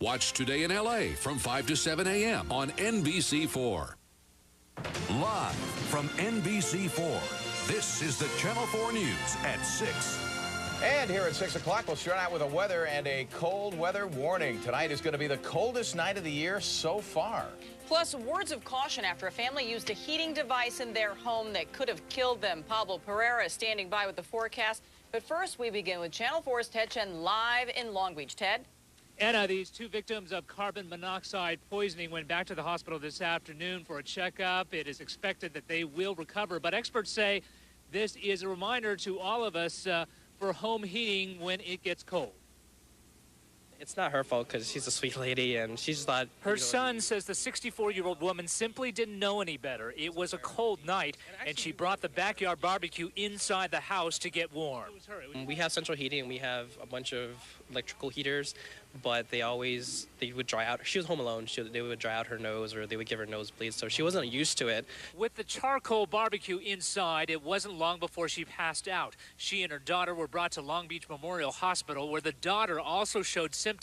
Watch Today in LA from 5 to 7 a.m. on NBC4. Live from NBC4, this is the Channel 4 News at 6. And here at 6 o'clock, we'll start out with a weather and a cold weather warning. Tonight is going to be the coldest night of the year so far. Plus, words of caution after a family used a heating device in their home that could have killed them. Pablo Pereira is standing by with the forecast. But first, we begin with Channel 4's Ted Chen live in Long Beach. Ted? Anna, these two victims of carbon monoxide poisoning went back to the hospital this afternoon for a checkup. It is expected that they will recover, but experts say this is a reminder to all of us for home heating when it gets cold. It's not her fault because she's a sweet lady and she just thought... Her son says the 64-year-old woman simply didn't know any better. It was a cold night, and she brought the backyard barbecue inside the house to get warm. We have central heating and we have a bunch of electrical heaters, but they would dry out. She was home alone. They would dry out her nose or they would give her nosebleeds, so she wasn't used to it. With the charcoal barbecue inside, it wasn't long before she passed out. She and her daughter were brought to Long Beach Memorial Hospital, where the daughter also showed symptoms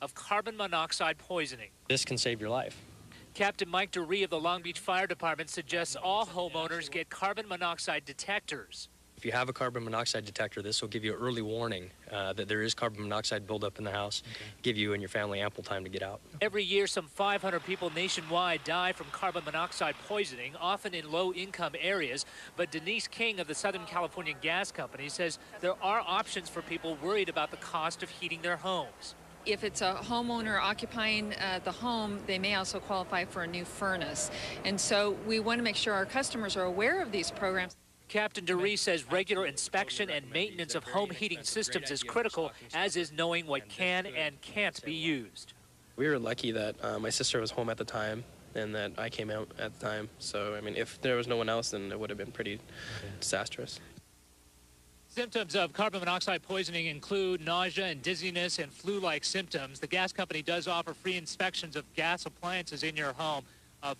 of carbon monoxide poisoning. This can save your life. Captain Mike DeRee of the Long Beach Fire Department suggests all homeowners get carbon monoxide detectors. If you have a carbon monoxide detector, this will give you an early warning that there is carbon monoxide buildup in the house, give you and your family ample time to get out. Every year, some 500 people nationwide die from carbon monoxide poisoning, often in low-income areas. But Denise King of the Southern California Gas Company says there are options for people worried about the cost of heating their homes. If it's a homeowner occupying the home, they may also qualify for a new furnace. And so we want to make sure our customers are aware of these programs. Captain DeRee says regular inspection and maintenance of home heating systems is critical, as is knowing what can and can't be used. We were lucky that my sister was home at the time and that I came out at the time. So, I mean, if there was no one else, then it would have been pretty disastrous. Symptoms of carbon monoxide poisoning include nausea and dizziness and flu-like symptoms. The gas company does offer free inspections of gas appliances in your home.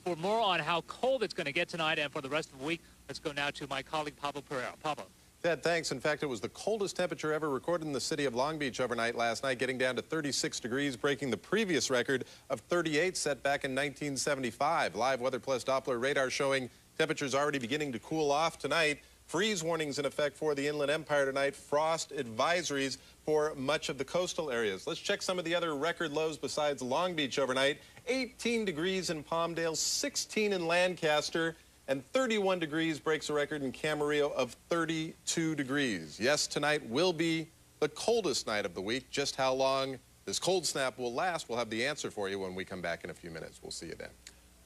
For more on how cold it's going to get tonight and for the rest of the week, let's go now to my colleague Pablo Pereira. Pablo. Ted, thanks. In fact, it was the coldest temperature ever recorded in the city of Long Beach overnight last night, getting down to 36 degrees, breaking the previous record of 38 set back in 1975. Live Weather Plus Doppler radar showing temperatures already beginning to cool off tonight. Freeze warnings in effect for the Inland Empire tonight. Frost advisories for much of the coastal areas. Let's check some of the other record lows besides Long Beach overnight. 18 degrees in Palmdale, 16 in Lancaster, and 31 degrees breaks a record in Camarillo of 32 degrees. Yes, tonight will be the coldest night of the week. Just how long this cold snap will last, we'll have the answer for you when we come back in a few minutes. We'll see you then.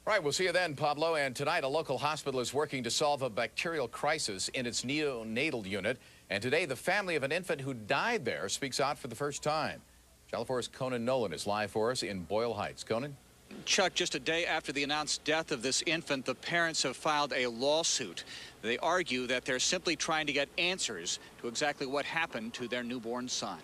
All right, we'll see you then, Pablo. And tonight, a local hospital is working to solve a bacterial crisis in its neonatal unit. And today, the family of an infant who died there speaks out for the first time. Channel 4's Conan Nolan is live for us in Boyle Heights. Conan? Chuck, just a day after the announced death of this infant, the parents have filed a lawsuit. They argue that they're simply trying to get answers to exactly what happened to their newborn son.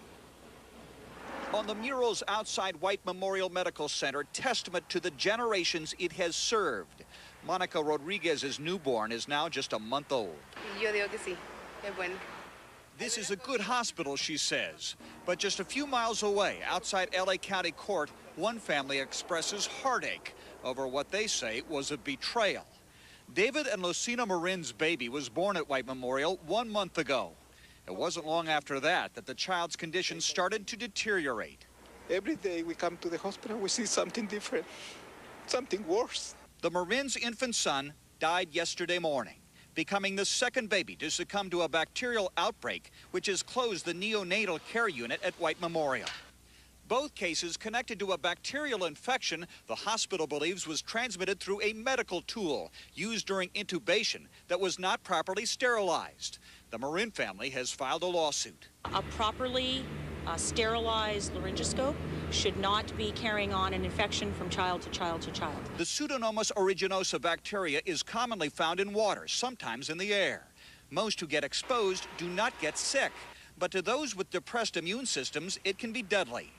On the murals outside White Memorial Medical Center, testament to the generations it has served. Monica Rodriguez's newborn is now just a month old. Yo digo que sí, es bueno. This is a good hospital, she says. But just a few miles away, outside LA County Court, one family expresses heartache over what they say was a betrayal. David and Lucina Marin's baby was born at White Memorial 1 month ago. It wasn't long after that the child's condition started to deteriorate. Every day we come to the hospital, we see something different, something worse. The Marin's infant son died yesterday morning, becoming the second baby to succumb to a bacterial outbreak which has closed the neonatal care unit at White Memorial. Both cases connected to a bacterial infection the hospital believes was transmitted through a medical tool used during intubation that was not properly sterilized. The Marin family has filed a lawsuit. A properly sterilized laryngoscope should not be carrying on an infection from child to child to child. The Pseudomonas aeruginosa bacteria is commonly found in water, sometimes in the air. Most who get exposed do not get sick, but to those with depressed immune systems, it can be deadly.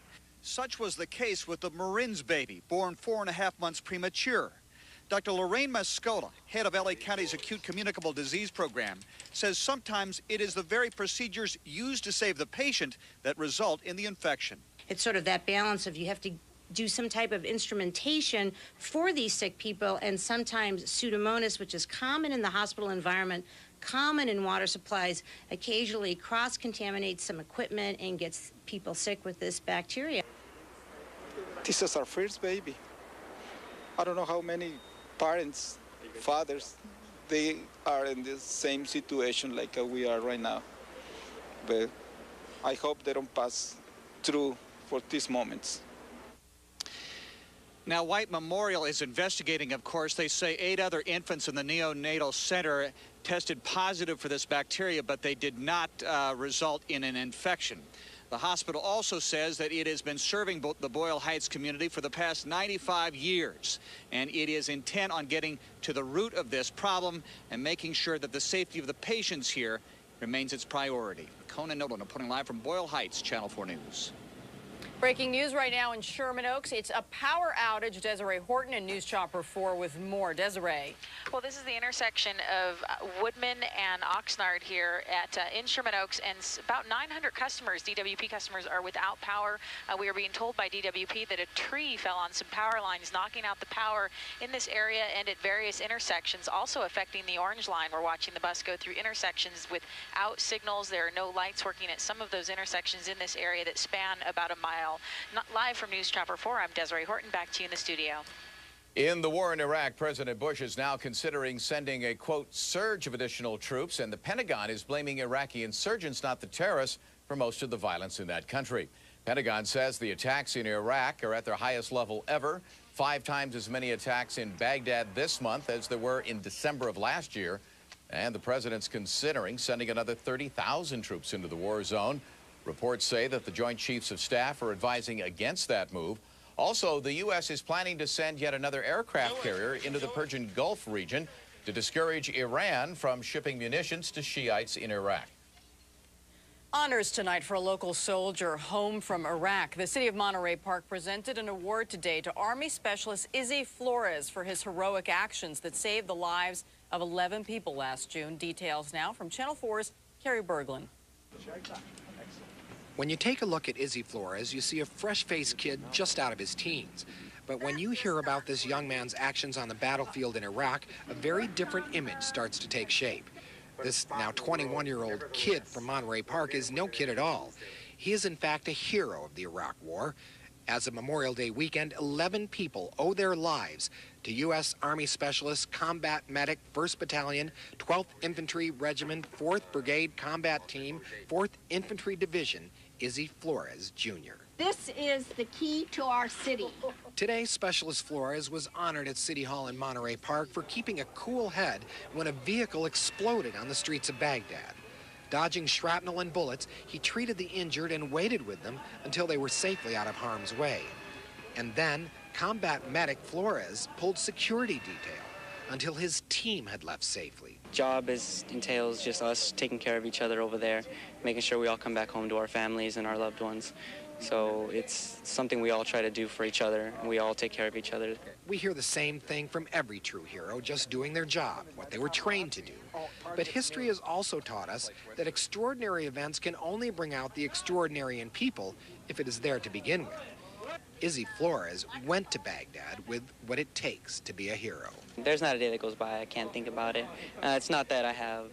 Such was the case with the Marin's baby, born 4.5 months premature. Dr. Lorraine Mascola, head of LA County's Acute Communicable Disease Program, says sometimes it is the very procedures used to save the patient that result in the infection. It's sort of that balance of you have to do some type of instrumentation for these sick people, and sometimes Pseudomonas, which is common in the hospital environment, common in water supplies, occasionally cross-contaminates some equipment and gets people sick with this bacteria. This is our first baby. I don't know how many parents, fathers, they are in the same situation like we are right now. But I hope they don't pass through for these moments. Now, White Memorial is investigating, of course. They say 8 other infants in the neonatal center tested positive for this bacteria, but they did not result in an infection. The hospital also says that it has been serving the Boyle Heights community for the past 95 years, and it is intent on getting to the root of this problem and making sure that the safety of the patients here remains its priority. Conan Nolan reporting live from Boyle Heights, Channel 4 News. Breaking news right now in Sherman Oaks. It's a power outage. Desiree Horton and News Chopper 4 with more. Desiree. Well, this is the intersection of Woodman and Oxnard here in Sherman Oaks, and about 900 customers, DWP customers, are without power. We are being told by DWP that a tree fell on some power lines, knocking out the power in this area and at various intersections, also affecting the orange line. We're watching the bus go through intersections without signals. There are no lights working at some of those intersections in this area that span about a mile. Not live from News Chopper 4, I'm Desiree Horton. Back to you in the studio. In the war in Iraq, President Bush is now considering sending a, quote, surge of additional troops, and the Pentagon is blaming Iraqi insurgents, not the terrorists, for most of the violence in that country. Pentagon says the attacks in Iraq are at their highest level ever, 5 times as many attacks in Baghdad this month as there were in December of last year, and the president's considering sending another 30,000 troops into the war zone. Reports say that the Joint Chiefs of Staff are advising against that move. Also, the U.S. is planning to send yet another aircraft carrier into the Persian Gulf region to discourage Iran from shipping munitions to Shiites in Iraq. Honors tonight for a local soldier home from Iraq. The city of Monterey Park presented an award today to Army Specialist Izzy Flores for his heroic actions that saved the lives of 11 people last June. Details now from Channel 4's Carrie Berglund. When you take a look at Izzy Flores, you see a fresh-faced kid just out of his teens. But when you hear about this young man's actions on the battlefield in Iraq, a very different image starts to take shape. This now 21-year-old kid from Monterey Park is no kid at all. He is, in fact, a hero of the Iraq War. As of Memorial Day weekend, 11 people owe their lives to U.S. Army Specialist Combat Medic 1st Battalion, 12th Infantry Regiment, 4th Brigade Combat Team, 4th Infantry Division, Izzy Flores, Jr. This is the key to our city. Today, Specialist Flores was honored at City Hall in Monterey Park for keeping a cool head when a vehicle exploded on the streets of Baghdad. Dodging shrapnel and bullets, he treated the injured and waited with them until they were safely out of harm's way. And then, Combat Medic Flores pulled security detail until his team had left safely. Job entails just us taking care of each other over there, making sure we all come back home to our families and our loved ones. So it's something we all try to do for each other, and we all take care of each other. We hear the same thing from every true hero, just doing their job, what they were trained to do. But history has also taught us that extraordinary events can only bring out the extraordinary in people if it is there to begin with. Izzy Flores went to Baghdad with what it takes to be a hero. There's not a day that goes by I can't think about it. It's not that I have,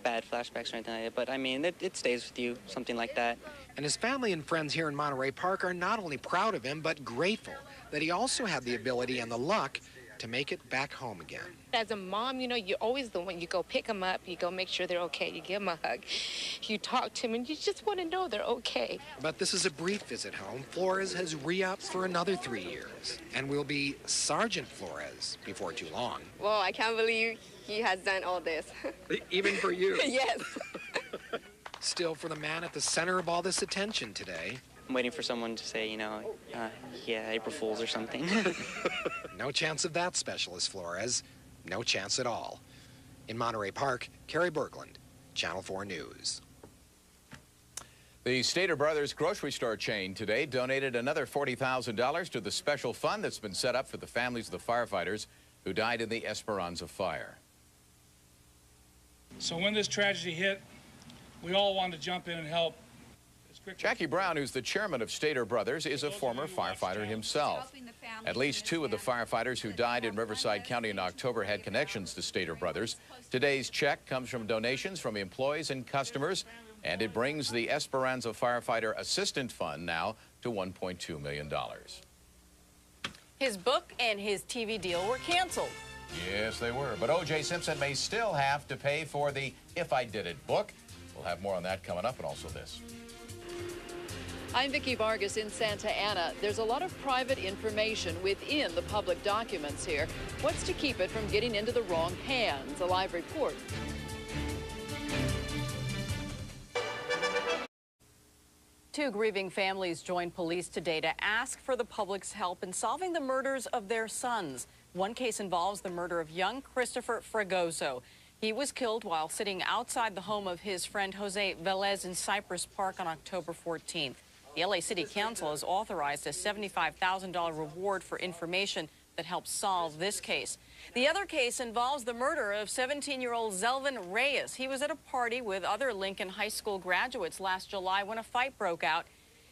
bad flashbacks or anything like that, but I mean, it stays with you, something like that. And his family and friends here in Monterey Park are not only proud of him, but grateful that he also had the ability and the luck to make it back home again. As a mom, you're always the one. You go pick them up, you go make sure they're okay, you give them a hug, you talk to them, and you just want to know they're okay. But this is a brief visit home. Flores has re-upped for another 3 years and will be Sergeant Flores before too long. Well, I can't believe he has done all this. Even for you? Yes. Still, for the man at the center of all this attention today, I'm waiting for someone to say, yeah, April Fools or something. No chance of that, Specialist Flores. No chance at all. In Monterey Park, Carrie Berglund, Channel 4 News. The Stater Brothers grocery store chain today donated another $40,000 to the special fund that's been set up for the families of the firefighters who died in the Esperanza fire. So when this tragedy hit, we all wanted to jump in and help as Jackie Brown, who's the chairman of Stater Brothers, is a former firefighter himself. At least 2 of the firefighters who died in Riverside County in October had connections to Stater Brothers. Today's check comes from donations from employees and customers, and it brings the Esperanza Firefighter Assistant Fund now to $1.2 million. His book and his TV deal were canceled. Yes, they were. But O.J. Simpson may still have to pay for the If I Did It book. We'll have more on that coming up, and also this. I'm Vicki Vargas in Santa Ana. There's a lot of private information within the public documents here. What's to keep it from getting into the wrong hands? A live report. Two grieving families joined police today to ask for the public's help in solving the murders of their sons. One case involves the murder of young Christopher Fregoso. He was killed while sitting outside the home of his friend Jose Velez in Cypress Park on October 14th. The LA City Council has authorized a $75,000 reward for information that helps solve this case. The other case involves the murder of 17-year-old Zelvin Reyes. He was at a party with other Lincoln High School graduates last July when a fight broke out.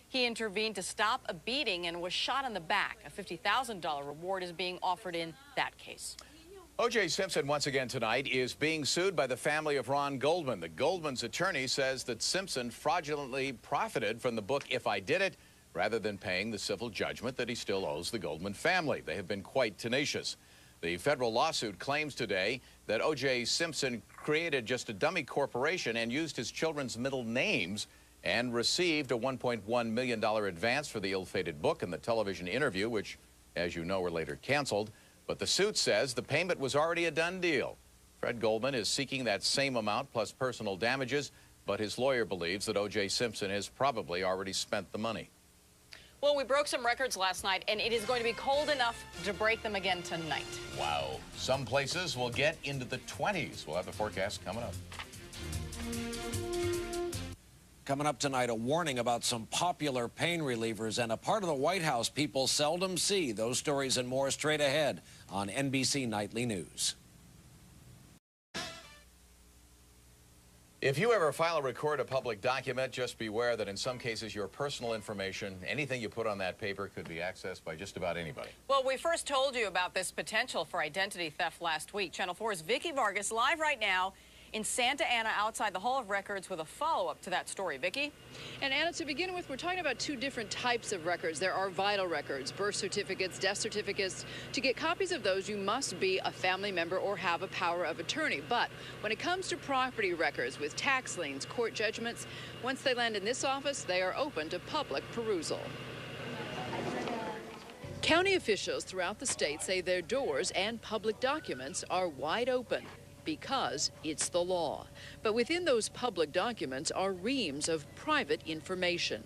He intervened to stop a beating and was shot in the back. A $50,000 reward is being offered in that case. O.J. Simpson, once again tonight, is being sued by the family of Ron Goldman. The Goldman's attorney says that Simpson fraudulently profited from the book If I Did It, rather than paying the civil judgment that he still owes the Goldman family. They have been quite tenacious. The federal lawsuit claims today that O.J. Simpson created just a dummy corporation and used his children's middle names and received a $1.1 million advance for the ill-fated book and the television interview, which, as you know, were later canceled. But the suit says the payment was already a done deal. Fred Goldman is seeking that same amount plus personal damages, but his lawyer believes that O.J. Simpson has probably already spent the money. Well, we broke some records last night, and it is going to be cold enough to break them again tonight. Wow. Some places will get into the 20s. We'll have the forecast coming up. Coming up tonight, a warning about some popular pain relievers and a part of the White House people seldom see. Those stories and more straight ahead on NBC Nightly News. If you ever file or record a public document, just beware that in some cases your personal information, anything you put on that paper, could be accessed by just about anybody. Well, we first told you about this potential for identity theft last week. Channel 4's Vicki Vargas live right now in Santa Ana outside the Hall of Records with a follow-up to that story. Vicki? And Anna, to begin with, we're talking about 2 different types of records. There are vital records, birth certificates, death certificates. To get copies of those, you must be a family member or have a power of attorney. But when it comes to property records with tax liens, court judgments, once they land in this office, they are open to public perusal. County officials throughout the state say their doors and public documents are wide open, because it's the law. But within those public documents are reams of private information.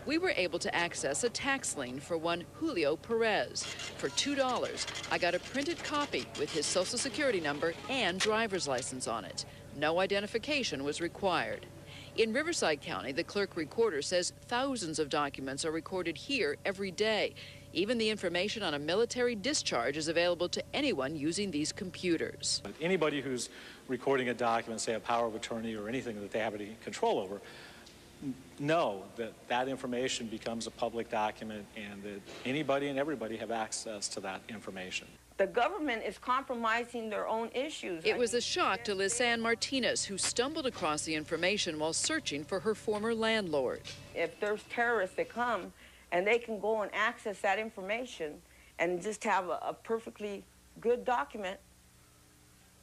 We were able to access a tax lien for one Julio Perez. For $2, I got a printed copy with his Social Security number and driver's license on it. No identification was required. In Riverside County, the clerk recorder says thousands of documents are recorded here every day. Even the information on a military discharge is available to anyone using these computers. Anybody who's recording a document, say a power of attorney or anything that they have any control over, know that that information becomes a public document and that anybody and everybody have access to that information. The government is compromising their own issues. It was a shock to Lisanne Martinez, who stumbled across the information while searching for her former landlord. If there's terrorists that come and they can go and access that information and just have a perfectly good document,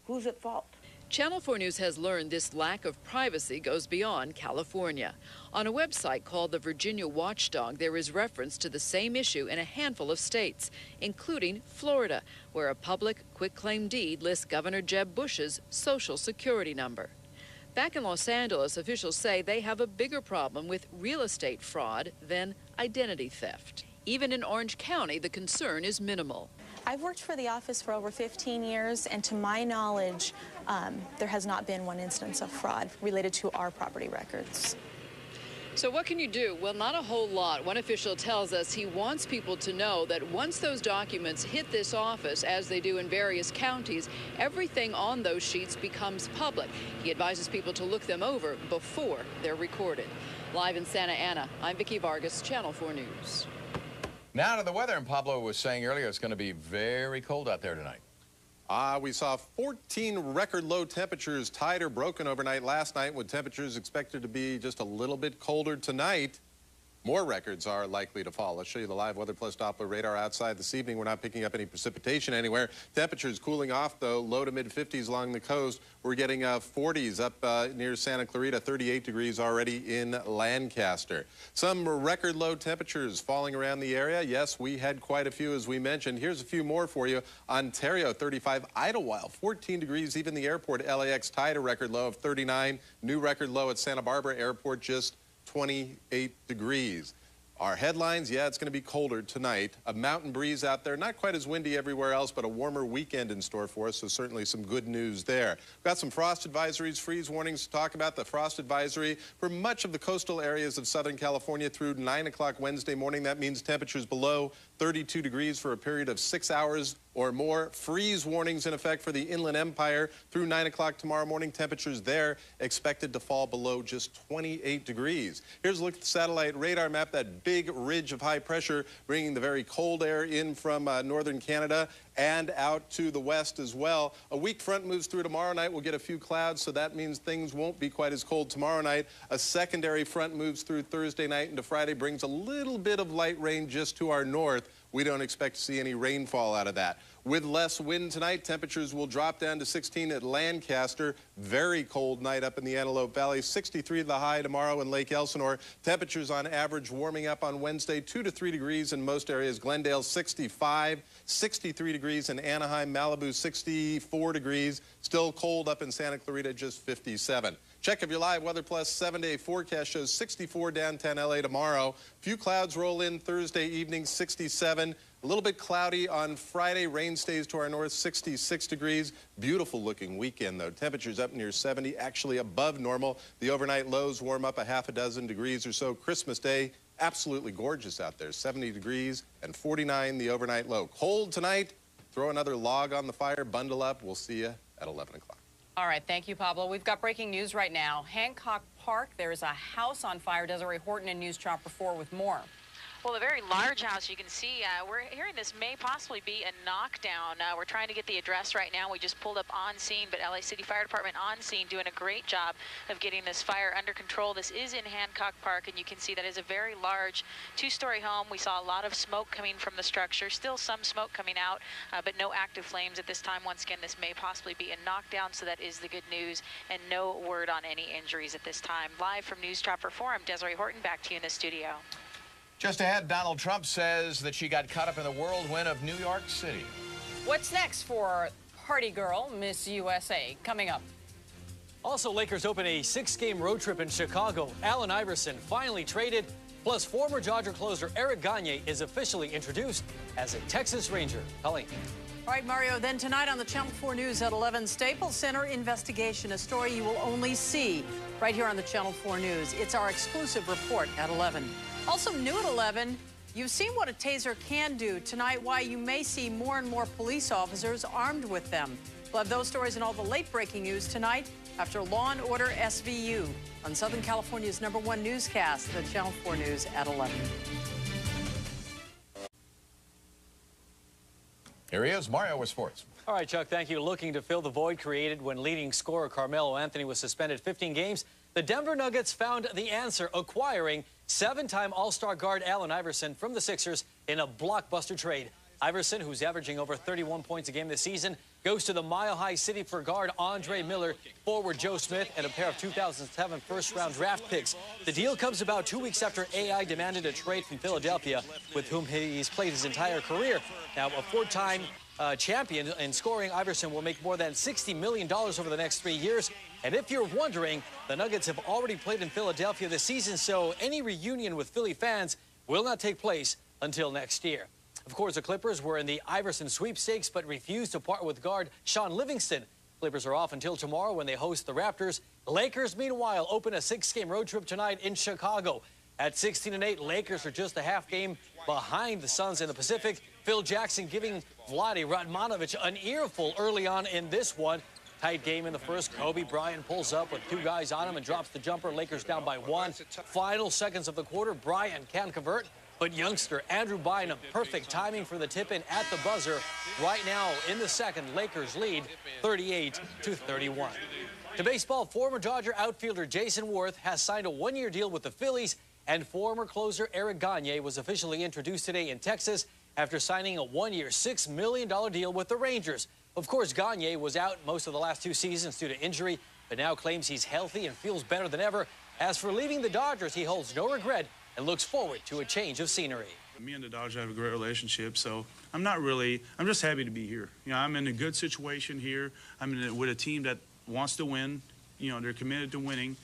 who's at fault? Channel 4 News has learned this lack of privacy goes beyond California. On a website called the Virginia Watchdog, there is reference to the same issue in a handful of states, including Florida, where a public quitclaim deed lists Governor Jeb Bush's Social Security number. Back in Los Angeles, officials say they have a bigger problem with real estate fraud than identity theft. Even in Orange County, the concern is minimal. I've worked for the office for over 15 years, and to my knowledge, there has not been one instance of fraud related to our property records. So what can you do? Well, not a whole lot. One official tells us he wants people to know that once those documents hit this office, as they do in various counties, everything on those sheets becomes public. He advises people to look them over before they're recorded. Live in Santa Ana, I'm Vicki Vargas, Channel 4 News. Now to the weather, and Pablo was saying earlier it's going to be very cold out there tonight. We saw 14 record low temperatures tied or broken overnight last night, with temperatures expected to be just a little bit colder tonight. More records are likely to fall. I'll show you the live weather plus Doppler radar outside this evening. We're not picking up any precipitation anywhere. Temperatures cooling off, though, low to mid-50s along the coast. We're getting 40s up near Santa Clarita, 38 degrees already in Lancaster. Some record low temperatures falling around the area. Yes, we had quite a few, as we mentioned. Here's a few more for you. Ontario, 35. Idlewild, 14 degrees. Even the airport, LAX, tied a record low of 39. New record low at Santa Barbara Airport, just 28 degrees. Our headlines, yeah, it's going to be colder tonight. A mountain breeze out there, not quite as windy everywhere else, but a warmer weekend in store for us, so certainly some good news there. We've got some frost advisories, freeze warnings to talk about. The frost advisory for much of the coastal areas of Southern California through 9 o'clock Wednesday morning. That means temperatures below 32 degrees for a period of 6 hours or more. Freeze warnings in effect for the Inland Empire through 9 o'clock tomorrow morning. Temperatures there expected to fall below just 28 degrees. Here's a look at the satellite radar map. That big ridge of high pressure bringing the very cold air in from northern Canada and out to the west as well. A weak front moves through tomorrow night. We'll get a few clouds, so that means things won't be quite as cold tomorrow night. A secondary front moves through Thursday night into Friday, brings a little bit of light rain just to our north. We don't expect to see any rainfall out of that. With less wind tonight, temperatures will drop down to 16 at Lancaster. Very cold night up in the Antelope Valley. 63 the high tomorrow in Lake Elsinore. Temperatures on average warming up on Wednesday, 2 to 3 degrees in most areas. Glendale 65, 63 degrees in Anaheim, Malibu 64 degrees. Still cold up in Santa Clarita, just 57. Check of your live weather plus 7-day forecast shows 64 downtown LA tomorrow. Few clouds roll in Thursday evening, 67. A little bit cloudy on Friday. Rain stays to our north, 66 degrees. Beautiful looking weekend, though. Temperatures up near 70, actually above normal. The overnight lows warm up a half a dozen degrees or so. Christmas Day, absolutely gorgeous out there. 70 degrees and 49 the overnight low. Cold tonight. Throw another log on the fire. Bundle up. We'll see you at 11 o'clock. All right, thank you, Pablo. We've got breaking news right now. Hancock Park, there's a house on fire. Desiree Horton in News Chopper 4 with more. Well, a very large house, you can see. We're hearing this may possibly be a knockdown. We're trying to get the address right now. We just pulled up on scene, but LA City Fire Department on scene doing a great job of getting this fire under control. This is in Hancock Park, and you can see that is a very large two-story home. We saw a lot of smoke coming from the structure, still some smoke coming out, but no active flames at this time. Once again, this may possibly be a knockdown, so that is the good news, and no word on any injuries at this time. Live from News Chopper 4, I'm Desiree Horton. Back to you in the studio. Just ahead, Donald Trump says that she got caught up in the whirlwind of New York City. What's next for Party Girl, Miss USA? Coming up. Also, Lakers open a 6-game road trip in Chicago. Allen Iverson finally traded. Plus, former Dodger closer Eric Gagne is officially introduced as a Texas Ranger. Colleen. All right, Mario, then tonight on the Channel 4 News at 11, Staples Center investigation, a story you will only see right here on the Channel 4 News. It's our exclusive report at 11. Also new at 11, you've seen what a taser can do. Tonight, why you may see more and more police officers armed with them. We'll have those stories and all the late-breaking news tonight after Law & Order SVU on Southern California's #1 newscast, the Channel 4 News at 11. Here he is, Mario with sports. All right, Chuck, thank you. Looking to fill the void created when leading scorer Carmelo Anthony was suspended 15 games, the Denver Nuggets found the answer, acquiring 7-time All-Star guard Allen Iverson from the Sixers in a blockbuster trade. Iverson, who's averaging over 31 points a game this season, goes to the Mile High City for guard Andre Miller, forward Joe Smith, and a pair of 2007 first-round draft picks. The deal comes about 2 weeks after AI demanded a trade from Philadelphia, with whom he's played his entire career. Now, a four-time champion in scoring, Iverson will make more than $60 million over the next 3 years. And if you're wondering, the Nuggets have already played in Philadelphia this season, so any reunion with Philly fans will not take place until next year. Of course, the Clippers were in the Iverson sweepstakes but refused to part with guard Sean Livingston. Clippers are off until tomorrow when they host the Raptors. Lakers, meanwhile, open a 6-game road trip tonight in Chicago. At 16-8, Lakers are just a half game behind the Suns in the Pacific. Phil Jackson giving Vlade Radmanovic an earful early on in this one. Tight game in the first. Kobe Bryant pulls up with 2 guys on him and drops the jumper. Lakers down by 1. Final seconds of the quarter, Bryant can convert, but youngster Andrew Bynum, perfect timing for the tip-in at the buzzer. Right now in the second, Lakers lead 38-31. To baseball, former Dodger outfielder Jason Worth has signed a 1-year deal with the Phillies, and former closer Eric Gagne was officially introduced today in Texas after signing a 1-year, $6 million deal with the Rangers. Of course, Gagne was out most of the last 2 seasons due to injury, but now claims he's healthy and feels better than ever. As for leaving the Dodgers, he holds no regret and looks forward to a change of scenery. Me and the Dodgers have a great relationship, so I'm just happy to be here. You know, I'm in a good situation here. I'm with a team that wants to win. You know, they're committed to winning,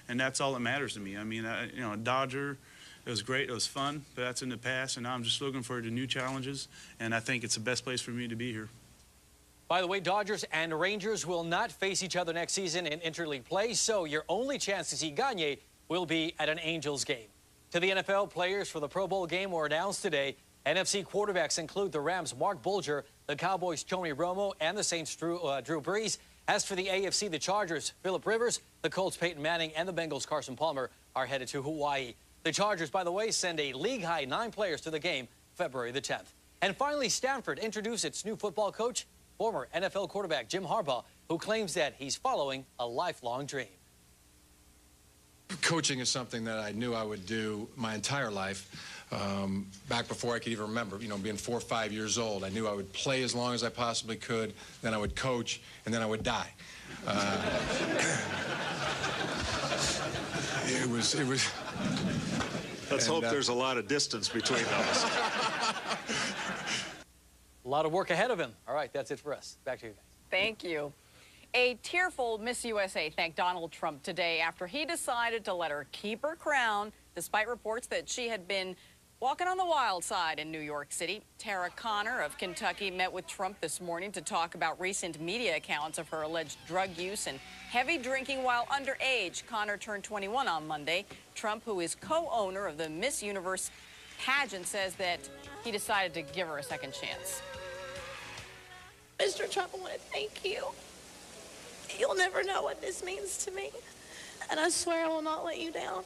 and that's all that matters to me. I mean, you know, Dodger, it was great, it was fun, but that's in the past, and now I'm just looking forward to new challenges, and I think it's the best place for me to be here. By the way, Dodgers and Rangers will not face each other next season in interleague play, so your only chance to see Gagne will be at an Angels game. To the NFL, players for the Pro Bowl game were announced today. NFC quarterbacks include the Rams' Mark Bulger, the Cowboys' Tony Romo, and the Saints' Drew Brees. As for the AFC, the Chargers' Phillip Rivers, the Colts' Peyton Manning, and the Bengals' Carson Palmer are headed to Hawaii. The Chargers, by the way, send a league-high 9 players to the game February the 10th. And finally, Stanford introduced its new football coach, former NFL quarterback Jim Harbaugh, who claims that he's following a lifelong dream. Coaching is something that I knew I would do my entire life. Back before I could even remember, you know, being 4 or 5 years old, I knew I would play as long as I possibly could, then I would coach, and then I would die. It was. Let's hope there's a lot of distance between those. A lot of work ahead of him. All right, that's it for us. Back to you guys. Thank you. A tearful Miss USA thanked Donald Trump today after he decided to let her keep her crown, despite reports that she had been walking on the wild side in New York City. Tara Conner of Kentucky met with Trump this morning to talk about recent media accounts of her alleged drug use and heavy drinking while underage. Conner turned 21 on Monday. Trump, who is co-owner of the Miss Universe pageant, says that he decided to give her a second chance. Mr. Trump, I want to thank you. You'll never know what this means to me, and I swear I will not let you down.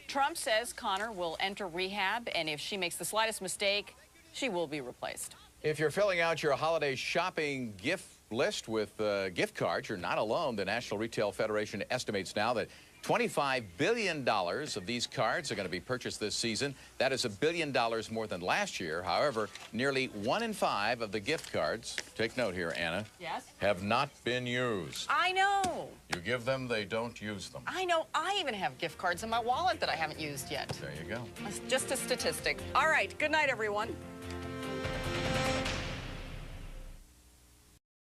Trump says Conner will enter rehab, and if she makes the slightest mistake, she will be replaced. If you're filling out your holiday shopping gift list with gift cards, you're not alone. The National Retail Federation estimates now that $25 billion of these cards are going to be purchased this season. That is $1 billion more than last year. However, nearly 1 in 5 of the gift cards, take note here, Anna, yes, have not been used. I know. You give them, they don't use them. I know. I even have gift cards in my wallet that I haven't used yet. There you go. That's just a statistic. All right. Good night, everyone.